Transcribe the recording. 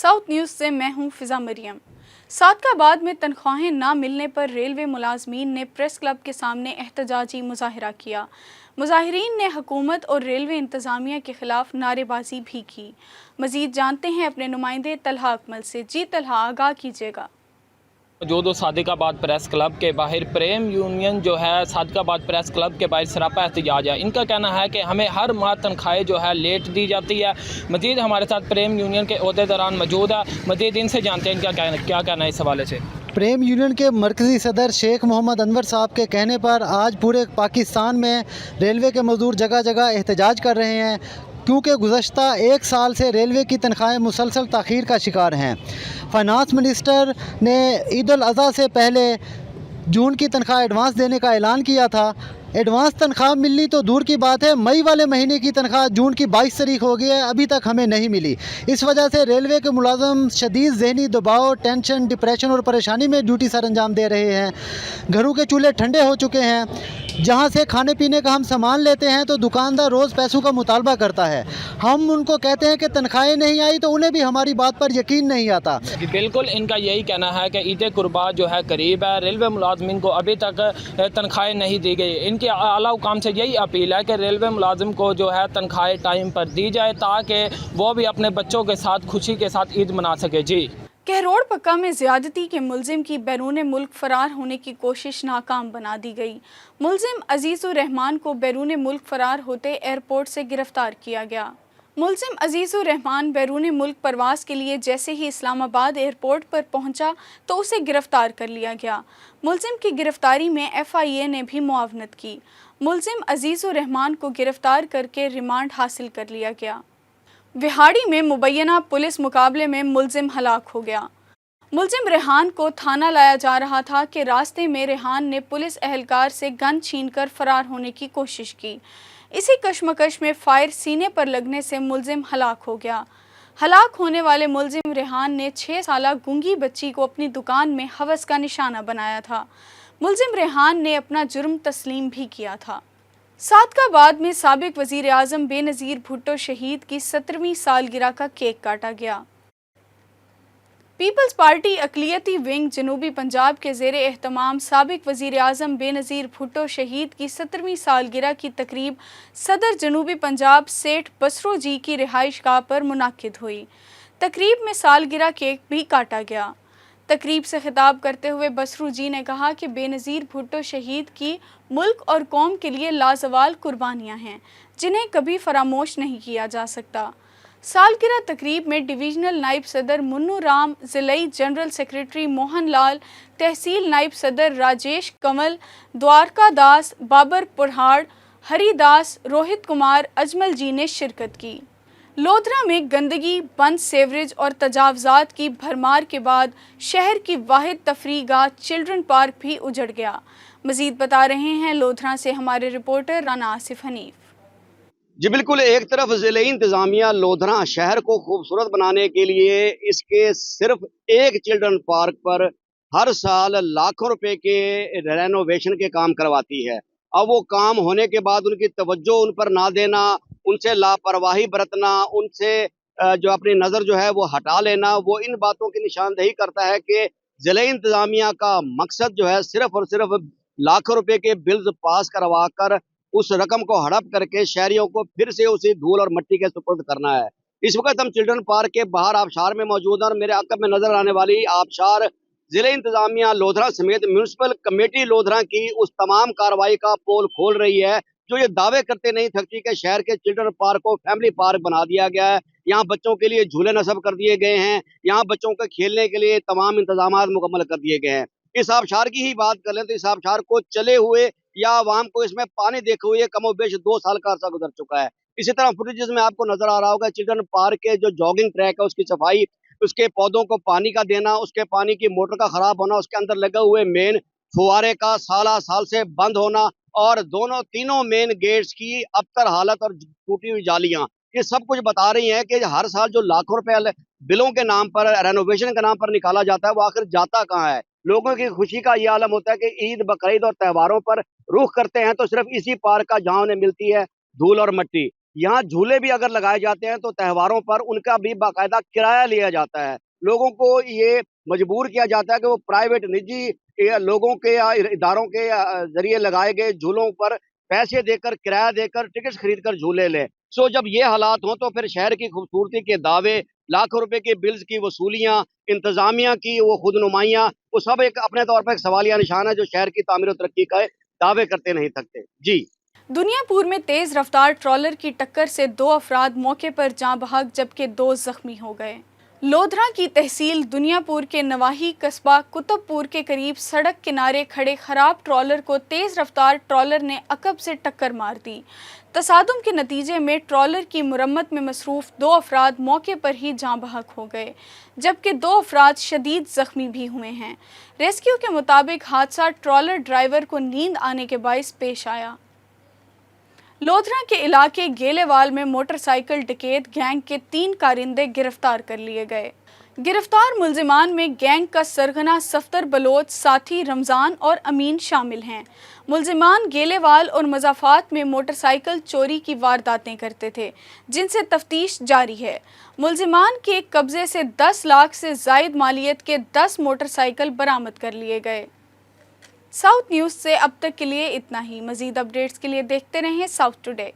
South news से मैं हूं फिजा मरियम। सादकाबाद में तनख्वाहें ना मिलने पर रेलवे मुलाजमीन ने प्रेस क्लब के सामने एहतजाजी मुजाहिरा किया। मुजाहिरीन ने हुकूमत और रेलवे इंतज़ामिया के खिलाफ नारेबाजी भी की। मज़ीद जानते हैं अपने नुमाइंदे तलहा अकमल से। जी तलहा, आगाह कीजिएगा। मौजूद सादिकाबाद प्रेस क्लब के बाहर प्रेम यूनियन जो है सादिकाबाद प्रेस क्लब के बाहर सरापा एहतजाज है। इनका कहना है कि हमें हर माह तनख्वाहें जो है लेट दी जाती है। मजीद हमारे साथ प्रेम यूनियन के अहदेदारान मौजूद है, मजीद इनसे जानते हैं इनका क्या कहना है इस हवाले से। प्रेम यूनियन के मरकज़ी सदर शेख मोहम्मद अनवर साहब के कहने पर आज पूरे पाकिस्तान में रेलवे के मज़दूर जगह जगह एहतजाज कर रहे हैं, क्योंकि गुज़श्ता एक साल से रेलवे की तनख्वाहें मुसलसल ताख़ीर का शिकार हैं। फाइनेंस मिनिस्टर ने ईद उल अज़हा से पहले जून की तनख्वाह एडवांस देने का ऐलान किया था। एडवांस तनख्वाह मिलनी तो दूर की बात है, मई वाले महीने की तनख्वाह जून की 22 तारीख हो गई है, अभी तक हमें नहीं मिली। इस वजह से रेलवे के मुलाजम शदीद ज़हनी दबाव, टेंशन, डिप्रेशन और परेशानी में ड्यूटी सर अंजाम दे रहे हैं। घरों के चूल्हे ठंडे हो चुके हैं। जहां से खाने पीने का हम सामान लेते हैं तो दुकानदार रोज़ पैसों का मुतालबा करता है। हम उनको कहते हैं कि तनख्वाहें नहीं आई तो उन्हें भी हमारी बात पर यकीन नहीं आता। बिल्कुल इनका यही कहना है कि ईद कुर्बा जो है करीब है, रेलवे मुलाजमिन को अभी तक तनख्वाहें नहीं दी गई। इनके आला हुकाम से यही अपील है कि रेलवे मुलाजिम को जो है तनख्वाहें टाइम पर दी जाए, ताकि वो भी अपने बच्चों के साथ खुशी के साथ ईद मना सके। जी, कहरोड़ पक्का में ज़्यादती के मुलजिम की बैरून मुल्क फ़रार होने की कोशिश नाकाम बना दी गई। मुलजिम अजीज़ुर रहमान को बैरून मुल्क फ़रार होते एयरपोर्ट से गिरफ़्तार किया गया। मुलजिम अजीज़ुर रहमान बैरून मुल्क परवास के लिए जैसे ही इस्लामाबाद एयरपोर्ट पर पहुंचा तो उसे गिरफ़्तार कर लिया गया। मुलजिम की गिरफ़्तारी में FIA ने भी मुआवनत की। मुलजिम अजीज़ुर रहमान को गिरफ़्तार करके रिमांड हासिल कर लिया गया। विहाड़ी में मुबैना पुलिस मुकाबले में मुलजिम हलाक हो गया। मुलजिम रेहान को थाना लाया जा रहा था कि रास्ते में रेहान ने पुलिस एहलकार से गन छीनकर फरार होने की कोशिश की। इसी कशमकश में फायर सीने पर लगने से मुलजिम हलाक हो गया। हलाक होने वाले मुलजिम रेहान ने 6 साला गूंगी बच्ची को अपनी दुकान में हवस का निशाना बनाया था। मुलजिम रेहान ने अपना जुर्म तस्लीम भी किया था। सादकाबाद में साबिक वज़ीर आज़म बेनज़ीर भुट्टो शहीद की 17वीं सालगिरह का केक काटा गया। पीपल्स पार्टी अक़लियती विंग जनूबी पंजाब के ज़ेरे एहतमाम साबिक वज़ीर आज़म बेनज़ीर भुट्टो शहीद की 17वीं सालगिरह की तकरीब सदर जनूबी पंजाब सेठ बसरो जी की रिहाइशगाह पर मुनाकिद हुई। तकरीब में सालगिरह केक भी काटा गया। तकरीब से खिताब करते हुए बसरू जी ने कहा कि बेनज़ीर भुट्टो शहीद की मुल्क और कौम के लिए लाजवाल कुर्बानियाँ हैं, जिन्हें कभी फरामोश नहीं किया जा सकता। सालगिरह तकरीब में डिवीज़नल नायब सदर मुन्नू राम, ज़िलई जनरल सेक्रेटरी मोहन लाल, तहसील नायब सदर राजेश कमल, द्वारका दास, बाबर पुरहाड़, हरिदास, रोहित कुमार, अजमल जी ने शिरकत की। लोधरा में गंदगी, बंद सेवरेज और तजावज़ात की भरमार के बाद शहर की वाहिद तफरीगाह चिल्ड्रन पार्क भी उजड़ गया। मज़ीद बता रहे हैं लोधरा से हमारे रिपोर्टर राना आसिफ हनीफ। जी बिल्कुल, एक तरफ ज़िले इंतज़ामिया लोधरा शहर को खूबसूरत बनाने के लिए इसके सिर्फ एक चिल्ड्रन पार्क पर हर साल लाखों रुपए के रेनोवेशन के काम करवाती है। अब वो काम होने के बाद उनकी तवज्जो उन पर ना देना, उनसे लापरवाही बरतना, उनसे जो अपनी नज़र जो है वो हटा लेना, वो इन बातों की निशानदेही करता है कि ज़िले इंतज़ामिया का मकसद जो है सिर्फ और सिर्फ लाखों रुपए के बिल्स पास करवा कर उस रकम को हड़प करके शहरियों को फिर से उसी धूल और मिट्टी के सुपुर्द करना है। इस वक्त हम चिल्ड्रन पार्क के बाहर आबशार में मौजूद हैं और मेरे अक़ब में नजर आने वाली आबशार जिले इंतजामिया लोधरा समेत म्यूनसिपल कमेटी लोधरा की उस तमाम कार्रवाई का पोल खोल रही है जो ये दावे करते नहीं थकती कि शहर के चिल्ड्रन पार्क को फैमिली पार्क बना दिया गया है। यहाँ बच्चों के लिए झूले नस्ब कर दिए गए हैं, यहाँ बच्चों के खेलने के लिए तमाम इंतजाम मुकम्मल कर दिए गए हैं। इस आबशार की ही बात कर लें तो इस आबशार को चले हुए या आवाम को इसमें पानी देखे हुए कमोबेश 2 साल का अर्सा गुजर चुका है। इसी तरह फुटेजेस में आपको नजर आ रहा होगा चिल्ड्रन पार्क के जो जॉगिंग ट्रैक है उसकी सफाई, उसके पौधों को पानी का देना, उसके पानी की मोटर का खराब होना, उसके अंदर लगे हुए मेन फुहारे का साल से बंद होना और तीनों मेन गेट्स की अबतर हालत और टूटी हुई जालियां, ये सब कुछ बता रही हैं कि हर साल जो लाखों रुपए बिलों के नाम पर, रेनोवेशन के नाम पर निकाला जाता है वो आखिर जाता कहाँ है। लोगों की खुशी का ये आलम होता है कि ईद, बकरीद और त्योहारों पर रुख करते हैं तो सिर्फ इसी पार्क का जहां उन्हें मिलती है धूल और मट्टी। यहाँ झूले भी अगर लगाए जाते हैं तो त्योहारों पर उनका भी बाकायदा किराया लिया जाता है। लोगों को ये मजबूर किया जाता है कि वो प्राइवेट निजी लोगों के या इदारों के जरिए लगाए गए झूलों पर पैसे देकर, किराया देकर, टिकट खरीद कर झूले लें। सो जब ये हालात हों तो फिर शहर की खूबसूरती के दावे, लाखों रुपए के बिल्स की वसूलियाँ, इंतजामिया की वो खुदनुमाइयाँ, वो सब एक अपने तौर पर एक सवालिया निशान है जो शहर की तामीर और तरक्की का दावे करते नहीं थकते। जी। दुनियापुर में तेज रफ्तार ट्रॉलर की टक्कर से 2 अफराद मौके पर जाँ बहक जबकि 2 जख्मी हो गए। लोधरा की तहसील दुनियापुर के नवाही कस्बा कुतुबपुर के करीब सड़क किनारे खड़े खराब ट्रॉलर को तेज रफ्तार ट्रॉलर ने अकब से टक्कर मार दी। तसादुम के नतीजे में ट्रॉलर की मुरम्मत में मसरूफ 2 अफराद मौके पर ही जाँ बहक हो गए जबकि 2 अफराद शदीद जख्मी भी हुए हैं। रेस्क्यू के मुताबिक हादसा ट्रॉलर ड्राइवर को नींद आने के बाइस पेश आया। लोधरा के इलाके गेलेवाल में मोटरसाइकिल डकैत गैंग के 3 कारिंदे गिरफ्तार कर लिए गए। गिरफ्तार मुलजिमान में गैंग का सरगना सफ्तर बलोच, साथी रमज़ान और अमीन शामिल हैं। मुलजिमान गेलेवाल और मज़ाफ़ात में मोटरसाइकिल चोरी की वारदातें करते थे जिनसे तफ्तीश जारी है। मुलजिमान के कब्ज़े से 10 लाख से ज़ायद मालियत के 10 मोटरसाइकिल बरामद कर लिए गए। साउथ न्यूज़ से अब तक के लिए इतना ही। मज़ीद अपडेट्स के लिए देखते रहें साउथ टुडे।